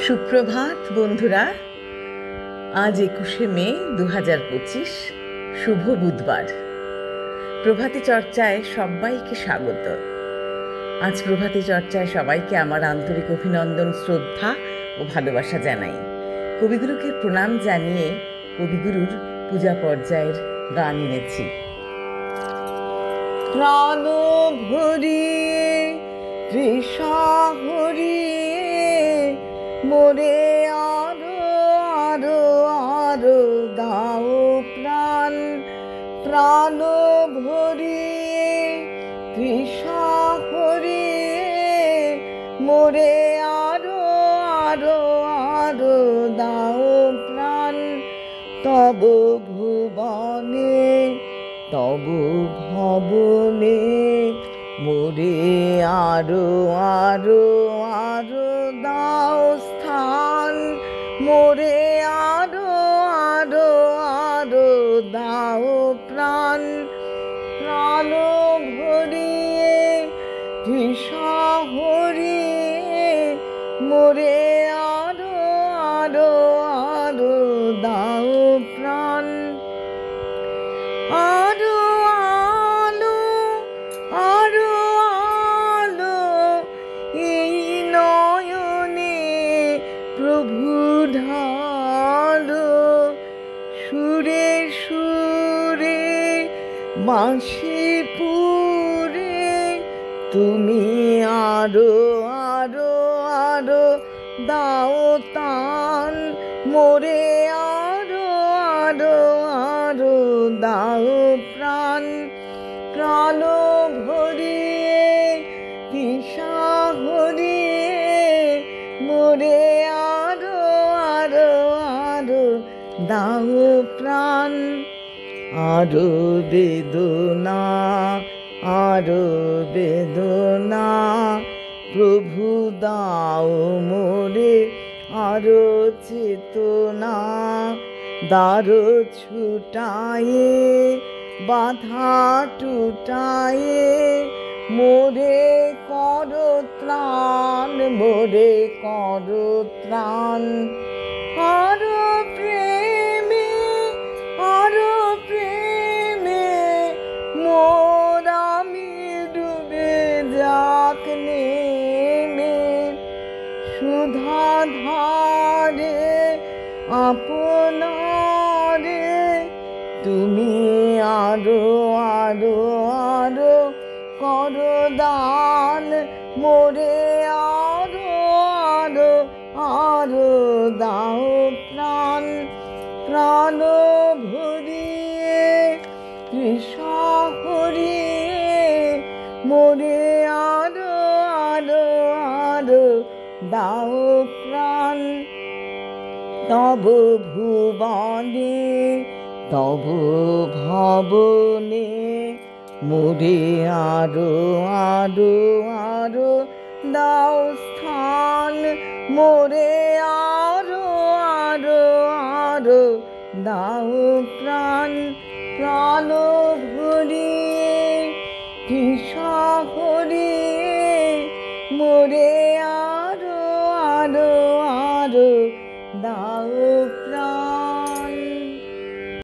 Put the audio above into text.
সুপ্রভাত বন্ধুরা। আজ 21শে মে 2025, শুভ বুধবার। প্রভাতী চর্চায় সবাইকে স্বাগত। আজ প্রভাতী চর্চায় সবাইকে আমার আন্তরিক অভিনন্দন, শ্রদ্ধা ও ভালোবাসা জানাই। কবিগুরুকে প্রণাম জানিয়ে কবিগুরুর পূজা পর্যায়ের গান এনেছি। প্রাণ ভরিয়ে তৃষা হরিয়ে মোরে আরো আরো আরো দাও প্রাণ। প্রাণ ভরিয়ে তৃষা হরিয়ে মোরে আরো আরো আরো দাও প্রাণ। তব ভুবনে তব ভবনে মোরে আরো আরো আরো দাও স্থান। মোরে আরো আরো আরো দাও প্রাণ। প্রাণ ভরিয়ে তৃষা হরিয়ে মোরে আরো আরো আরো দাও প্রাণ। আরো আলো আরো আলো এই নয়নে প্রভু ঢালো। সুরে সুরে বাঁশি পুরে তুমি আরো আরো আরো দাও তান। মোরে আরো আরো আরো দাও প্রাণ। প্রাণ ভরিয়ে তৃষা হরিয়ে মোরে আরো আরো আরো দাও প্রাণ। আরো বেদনা আরো বেদনা প্রভু দাও মোরে আরো চেতনা। দ্বার ছুটায়ে বাধা টুটায়ে মোরে করো ত্রাণ। মোরে করো ত্রাণ। আরো প্রেমে আরো প্রেমে মোর আমি ডুবে যাক নেমে। সুধা ধারে আপনারে তুমি আরো আরো আরো করো দান। মোরে আরো আরো আরো দাও প্রাণ। প্রাণ ভরিয়ে তৃষা হরিয়ে মোরে আরো আরো আরো দাও প্রাণ। তব ভুবনে তব ভবনে মোরে আরো আরো আরো দাও স্থান। মোরে আরো আরো আরো দাও প্রাণ। প্রাণ ভরিয়ে তৃষা